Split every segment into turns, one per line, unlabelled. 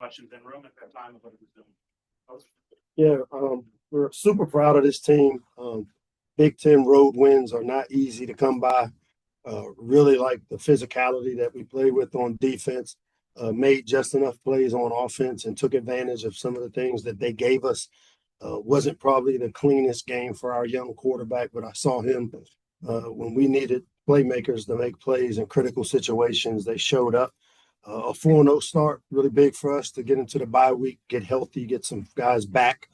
questions in room at that time of what it was doing.
Yeah, we're super proud of this team. Big Ten road wins are not easy to come by. Really like the physicality that we play with on defense. Made just enough plays on offense and took advantage of some of the things that they gave us. Wasn't probably the cleanest game for our young quarterback, but I saw him when we needed playmakers to make plays in critical situations. They showed up. A 4-0 start, really big for us to get into the bye week, get healthy, get some guys back.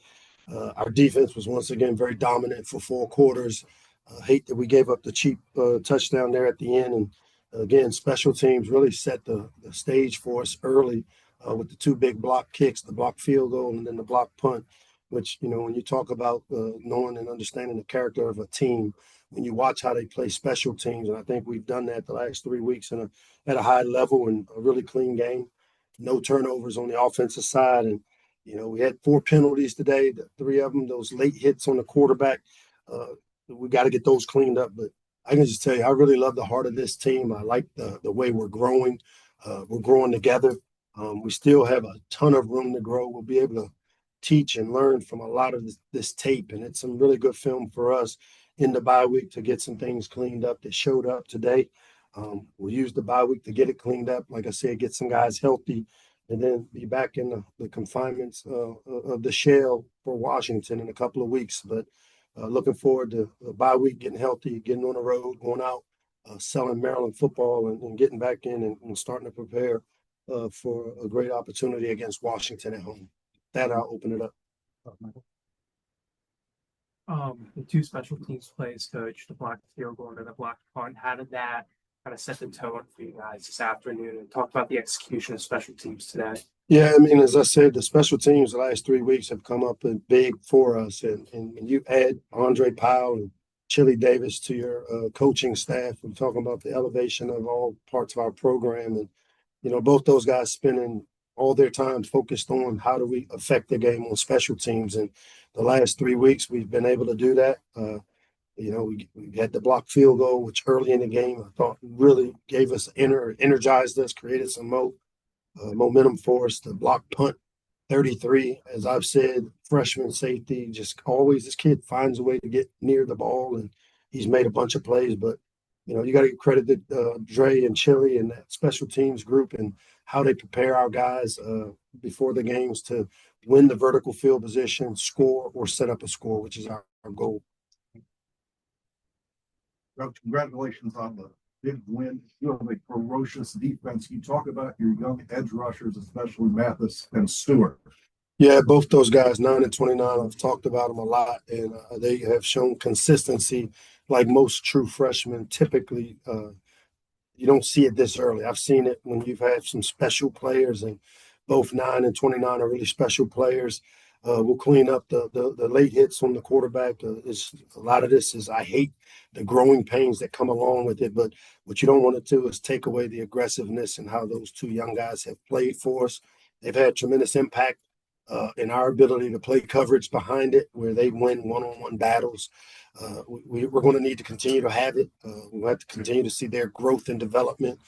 Our defense was once again very dominant for 4 quarters. Hate that we gave up the cheap touchdown there at the end. And again, special teams really set the stage for us early with the 2 big block kicks, the block field goal, and then the block punt, which, when you talk about knowing and understanding the character of a team, when you watch how they play special teams, and I think we've done that the last 3 weeks at a high level and a really clean game. No turnovers on the offensive side. And, we had 4 penalties today, 3 of them, those late hits on the quarterback. We got to get those cleaned up. But I can just tell you, I really love the heart of this team. I like the way we're growing. We're growing together. We still have a ton of room to grow. We'll be able to teach and learn from a lot of this tape. And it's some really good film for us in the bye week to get some things cleaned up that showed up today. We'll use the bye week to get it cleaned up. Like I said, get some guys healthy and then be back in the confinements of the shell for Washington in a couple of weeks. But looking forward to the bye week, getting healthy, getting on the road, going out, selling Maryland football and getting back in and starting to prepare for a great opportunity against Washington at home. That I'll open it up.
The 2 special teams plays, coach, the block field goal and the block punt. How did that kind of set the tone for you guys this afternoon? And talk about the execution of special teams today.
Yeah, as I said, the special teams the last 3 weeks have come up big for us. And when you add Andre Powell and Chili Davis to your coaching staff, we're talking about the elevation of all parts of our program. And, both those guys spending all their time focused on how do we affect the game on special teams. And the last 3 weeks, we've been able to do that. We had the block field goal, which early in the game I thought really gave us energized us, created some momentum for us. The block punt, 33, as I've said, freshman safety, just always this kid finds a way to get near the ball, and he's made a bunch of plays. But you got to give credit to Dre and Chili and that special teams group and how they prepare our guys before the games to win the vertical field position, score, or set up a score, which is our goal.
Well, congratulations on the big win. You have a ferocious defense. You talk about your young edge rushers, especially Mathis and Stewart.
Yeah, both those guys, 9 and 29, I've talked about them a lot, and they have shown consistency like most true freshmen. Typically, you don't see it this early. I've seen it when you've had some special players, and both 9 and 29 are really special players. We'll clean up the late hits on the quarterback. A lot of this is I hate the growing pains that come along with it, but what you don't want to do is take away the aggressiveness and how those 2 young guys have played for us. They've had tremendous impact in our ability to play coverage behind it, where they win one-on-one battles. We're going to need to continue to have it. We'll have to continue to see their growth and development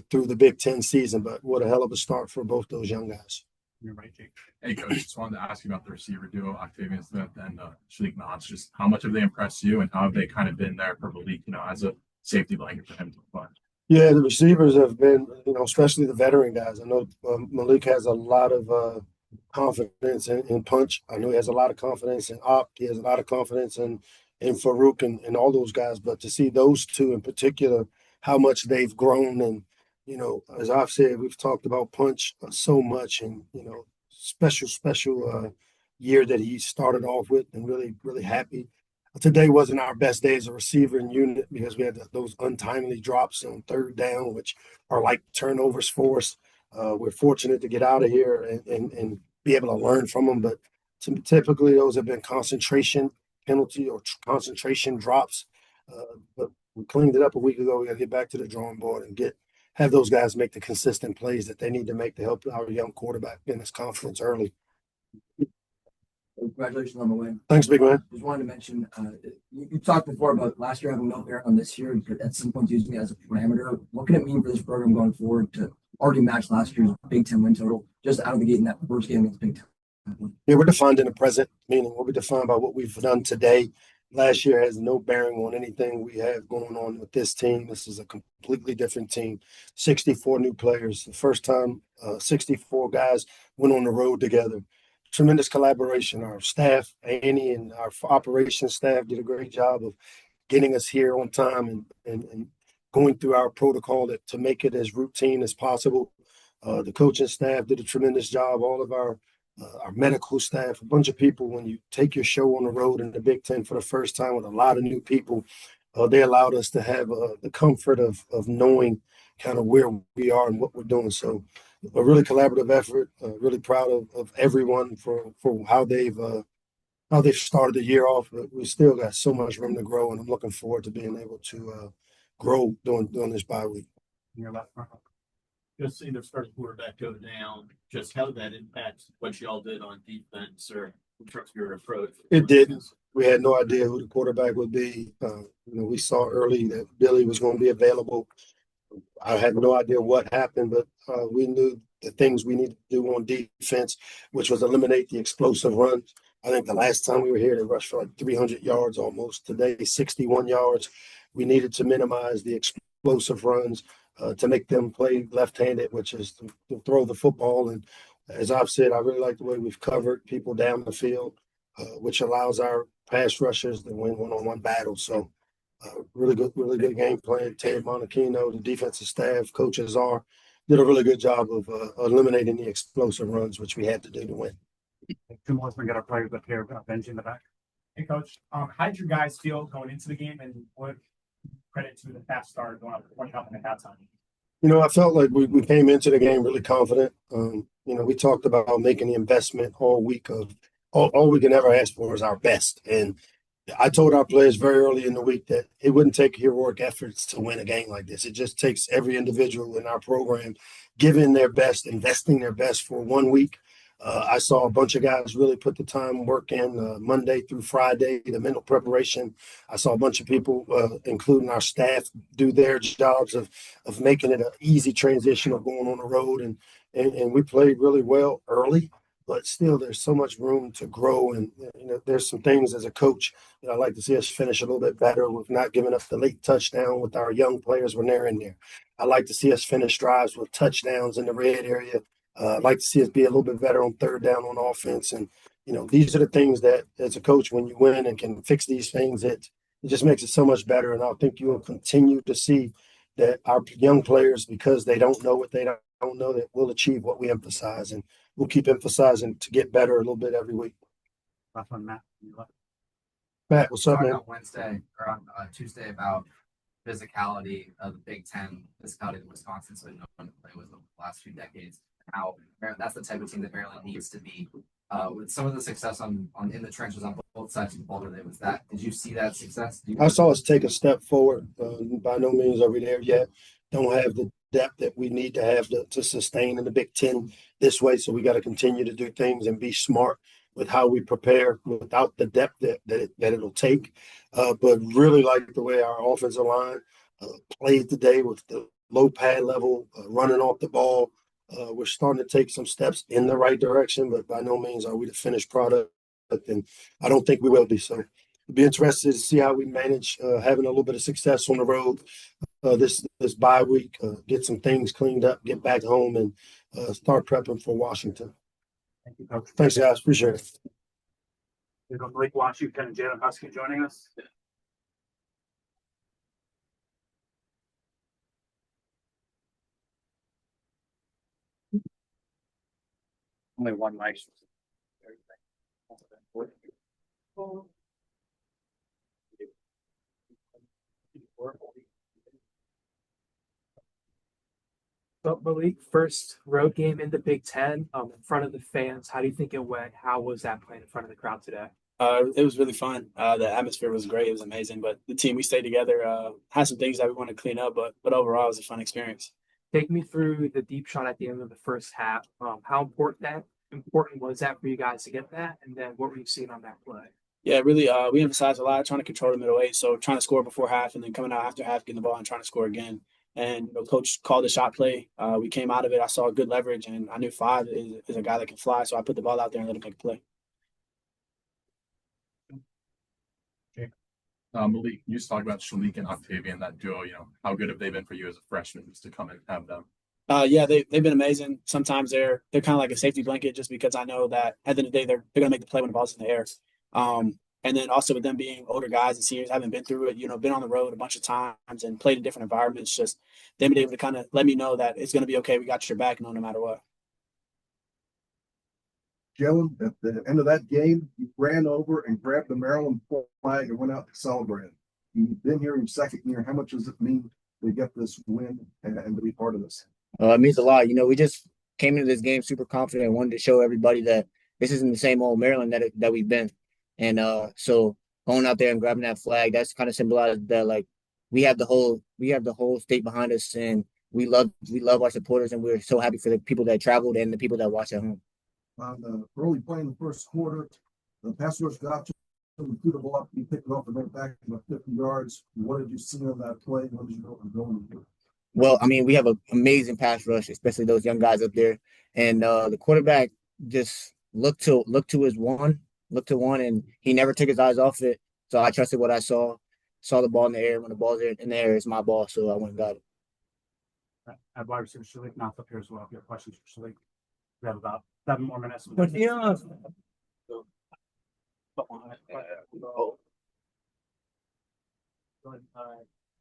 through the Big Ten season. But what a hell of a start for both those young guys.
You're right, Jake. Hey, Coach, just wanted to ask you about the receiver duo, Octavian Smith and Shalik Knox. Just how much have they impressed you, and how have they kind of been there for Malik, as a safety blanket for him to play?
Yeah, the receivers have been, especially the veteran guys. I know Malik has a lot of confidence in Punch. I know he has a lot of confidence in Op. He has a lot of confidence in Farouk and all those guys. But to see those 2 in particular, how much they've grown. And, as I've said, we've talked about Punch so much, and, special year that he started off with, and really, really happy. Today wasn't our best day as a receiver in unit because we had those untimely drops on 3rd down, which are like turnovers for us. We're fortunate to get out of here and be able to learn from them. But typically those have been concentration penalty or concentration drops. But we cleaned it up a week ago. We got to get back to the drawing board and have those guys make the consistent plays that they need to make to help our young quarterback gain his confidence early.
Congratulations on the win.
Thanks, big man.
Just wanted to mention, you talked before about last year having no bearing on this year, but at some point using it as a parameter. What can it mean for this program going forward to already match last year's Big Ten win total? just out of the gate in that first game against Big Ten?
Yeah, we're defined in the present, meaning we'll be defined by what we've done today. Last year has no bearing on anything we have going on with this team. This is a completely different team. 64 new players. The first time 64 guys went on the road together. Tremendous collaboration. Our staff, Annie and our operations staff did a great job of getting us here on time and going through our protocol to make it as routine as possible. The coaching staff did a tremendous job. All of our medical staff, a bunch of people. When you take your show on the road in the Big Ten for the first time with a lot of new people, they allowed us to have the comfort of knowing kind of where we are and what we're doing. So a really collaborative effort. Really proud of everyone for how they've started the year off. But we still got so much room to grow, and I'm looking forward to being able to grow during this bye week.
Your left front.
Just seeing their starting quarterback go down, just how did that impact what y'all did on defense or in terms of your approach?
It didn't. We had no idea who the quarterback would be. We saw early that Billy was going to be available. I had no idea what happened, but we knew the things we needed to do on defense, which was eliminate the explosive runs. I think the last time we were here, they rushed for like 300 yards almost. Today, 61 yards. We needed to minimize the explosive runs. To make them play left-handed, which is to throw the football. And as I've said, I really like the way we've covered people down the field, which allows our pass rushers to win one-on-one battles. So really good game plan. Ted Monachino, the defensive staff, coaches did a really good job of eliminating the explosive runs, which we had to do to win.
Two more, we got our players up here, bench in the back.
Hey, Coach, how did you guys feel going into the game, and what credit to the fast start going up 20 up in the halftime?
I felt like we came into the game really confident. We talked about making the investment all week of all we can ever ask for is our best. And I told our players very early in the week that it wouldn't take heroic efforts to win a game like this. It just takes every individual in our program giving their best, investing their best for 1 week. I saw a bunch of guys really put the time work in Monday through Friday, the mental preparation. I saw a bunch of people, including our staff, do their jobs of making it an easy transition of going on the road. And we played really well early, but still there's so much room to grow. And, there's some things as a coach that I'd like to see us finish a little bit better with not giving up the late touchdown with our young players when they're in there. I'd like to see us finish drives with touchdowns in the red area. I'd like to see us be a little bit better on third down on offense. And, these are the things that as a coach, when you win and can fix these things, it just makes it so much better. And I think you will continue to see that our young players, because they don't know what they don't know, that we'll achieve what we emphasize. And we'll keep emphasizing to get better a little bit every week.
Last one, Matt.
Matt, what's up,
Talking
man?
on Wednesday or on Tuesday about physicality of the Big Ten, physicality of Wisconsin, so no one to play with the last few decades. How that's the type of team that Maryland needs to be. With some of the success on in the trenches on both sides of the ball today, did you see that success?
I saw us take a step forward. By no means are we there yet. Don't have the depth that we need to have to sustain in the Big Ten this way. So we got to continue to do things and be smart with how we prepare without the depth that it'll take. But really like the way our offensive line played today with the low pad level, running off the ball. We're starting to take some steps in the right direction, but by no means are we the finished product. And I don't think we will be. So it'll be interested to see how we manage having a little bit of success on the road this bye week, get some things cleaned up, get back home, and start prepping for Washington.
Thank you, Coach.
Thanks, guys. Appreciate it.
We've got Blake Washington and Jalen Husky joining us. Only one mic.
But Malik, first road game in the Big Ten, in front of the fans. How do you think it went? How was that playing in front of the crowd today?
It was really fun. The atmosphere was great. It was amazing. But the team, we stayed together, had some things that we want to clean up, but overall, it was a fun experience.
Take me through the deep shot at the end of the first half. How important was that for you guys to get that? And then what were you seeing on that play?
Yeah, really, we emphasized a lot trying to control the middle eight. So trying to score before half and then coming out after half, getting the ball and trying to score again. And coach called the shot play. We came out of it. I saw good leverage, and I knew 5 is a guy that can fly. So I put the ball out there and let him make a play.
Malik, you just talked about Shalik and Octavian, that duo. How good have they been for you as a freshman just to come and have them?
Yeah, they've been amazing. Sometimes they're kind of like a safety blanket, just because I know that at the end of the day they're gonna make the play when the ball's in the air. And then also with them being older guys and seniors, haven't been through it, been on the road a bunch of times and played in different environments. Just them being able to kind of let me know that it's gonna be okay. We got your back, no matter what.
Jalen, at the end of that game, you ran over and grabbed the Maryland flag and went out to celebrate. You've been here in your second year. How much does it mean to get this win and to be part of this?
It means a lot. We just came into this game super confident and wanted to show everybody that this isn't the same old Maryland that we've been. And so going out there and grabbing that flag, that's kind of symbolized that like we have the whole state behind us, and we love our supporters, and we're so happy for the people that traveled and the people that watch at home.
On the early play in the first quarter, the pass rush got to him, threw the ball up, he picked it up and went back about 50 yards. What did you see on that play? What did you know what was going to do?
Well, I mean, we have an amazing pass rush, especially those young guys up there. And the quarterback just looked to one, and he never took his eyes off it. So I trusted what I saw the ball in the air. When the ball's in the air, it's my ball. So I went and got it.
At wide receiver, Shalik Knopf up here as well. If you have questions for Shalik, we have about 7 more minutes.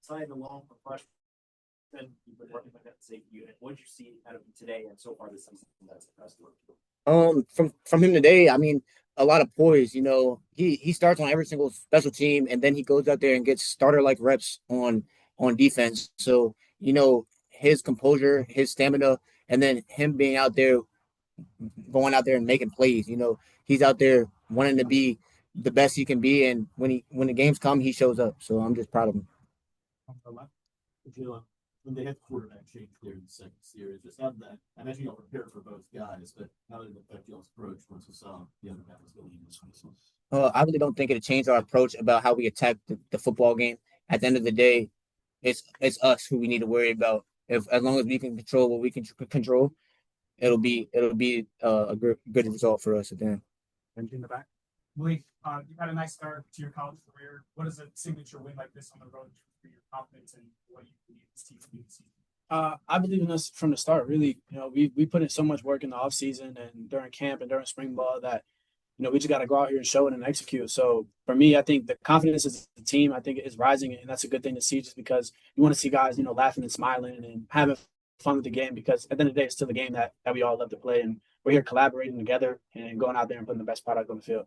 Signing along for freshman, you've been working with that safety unit. What did you see out of him today and so far this season that's impressed you?
From him today, I mean, a lot of poise. He starts on every single special team, and then he goes out there and gets starter like reps on defense. So his composure, his stamina, and then him being out there, going out there and making plays. He's out there wanting to be the best he can be, and when the games come, he shows up. So I'm just proud of him.
Jalen, when they had the quarterback change there in the second series, just how did that? I imagine y'all prepared for both guys, but how did it affect y'all's approach once you saw the other guy was going in this one?
I really don't think it changed our approach about how we attack the football game. At the end of the day, it's us who we need to worry about. As long as we can control what we can control, it'll be a good result for us at the end.
Benji in the back.
Malik, you've had a nice start to your college career. What does a signature win like this on the road for your confidence and what you believe this team can do this season?
I believe in us from the start. Really, we put in so much work in the off season and during camp and during spring ball that we just got to go out here and show it and execute. So for me, I think the confidence is the team. I think is rising, and that's a good thing to see. Just because you want to see guys, laughing and smiling and having fun with the game. Because at the end of the day, it's still a game that we all love to play, and we're here collaborating together and going out there and putting the best product on the field.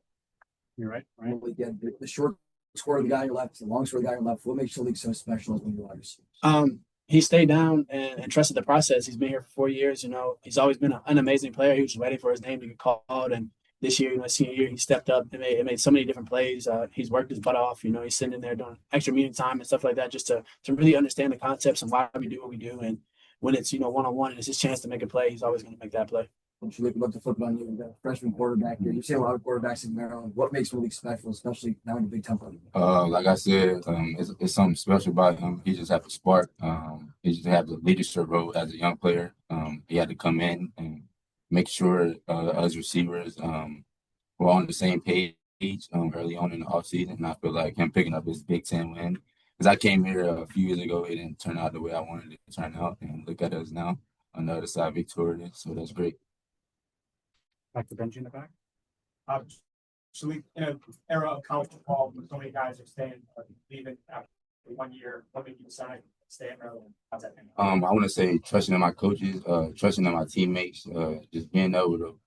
You're right.
Again, the short score of the guy on your left, the long score of the guy on your left. What makes the league so special as when you're wide receiver?
He stayed down and trusted the process. He's been here for 4 years. He's always been an amazing player. He was just waiting for his name to get called. And this year, senior year, he stepped up and made so many different plays. He's worked his butt off. He's sitting in there doing extra meeting time and stuff like that just to really understand the concepts and why we do what we do. And when it's, one-on-one and it's his chance to make a play, he's always going to make that play.
Should love to flip it on you, the freshman quarterback here. You've seen a lot of quarterbacks in Maryland. What makes Malik special, especially now in the Big Ten?
Like I said, it's something special about him. He just had a spark. He just had the leadership role as a young player. He had to come in and make sure us receivers were on the same page early on in the offseason. And I feel like him picking up his Big Ten win, because I came here a few years ago, it didn't turn out the way I wanted it to turn out. And look at us now on the other side, victorious. So that's great.
Back to Benji in the back.
Shalik, in an era of college football, when so many guys are staying, leaving after 1 year, what made you decide to stay in Maryland? How's that been?
I want to say trusting in my coaches, trusting in my teammates, just being able to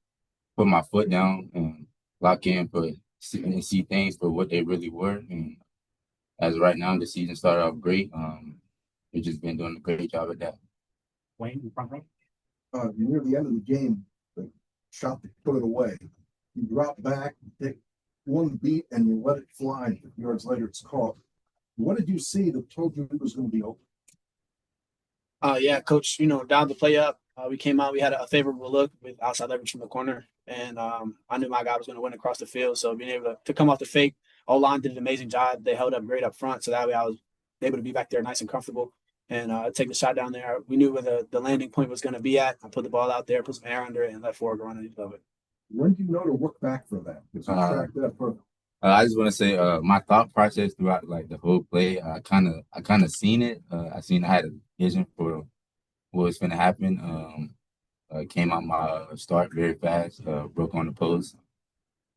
put my foot down and lock in and see things for what they really were. And as right now, the season started off great. We've just been doing a great job at that.
Wayne in front row.
Near the end of the game, the shot to put it away. You drop back, take one beat, and you let it fly. 50 yards later, it's caught. What did you see that told you it was going to be open?
Yeah, coach, dialed the play up. We came out, we had a favorable look with outside leverage from the corner. And I knew my guy was going to win across the field. So being able to come off the fake, O-line did an amazing job. They held up great up front. So that way I was able to be back there nice and comfortable. and take the shot down there. We knew where the landing point was going to be at. I put the ball out there, put some air under it, and let Ford go underneath of it.
When do you know to look back for that? Because you tracked that for
I just want to say, my thought process throughout like the whole play, I kind of seen it. I had a vision for what was going to happen. Came out my start very fast, broke on the post,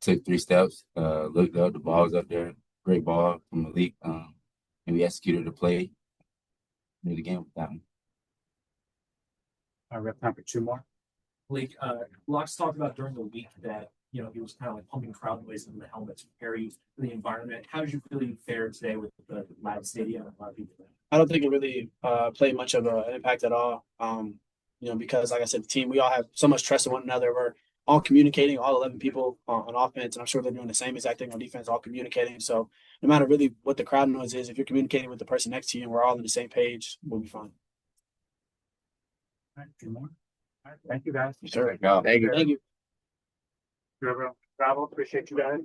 took 3 steps, looked up, the ball was up there, great ball from Malik, and we executed the play. Knew the game with that one.
We have time for 2 more.
Blake, Locks talked about during the week that, you know, he was kind of like pumping crowd noise in the helmet to prepare you for the environment. How did you feel you fared today with the live stadium and a lot of people there?
I don't think it really played much of an impact at all. You know, because like I said, the team, we all have so much trust in one another. We're all communicating, all 11 people on offense, and I'm sure they're doing the same exact thing on defense, all communicating. So no matter really what the crowd noise is, if you're communicating with the person next to you and we're all on the same page, we'll be fine.
All right, 2 more. All right, thank you guys.
Sure. Thank you.
Thank you.
Travel, appreciate you guys.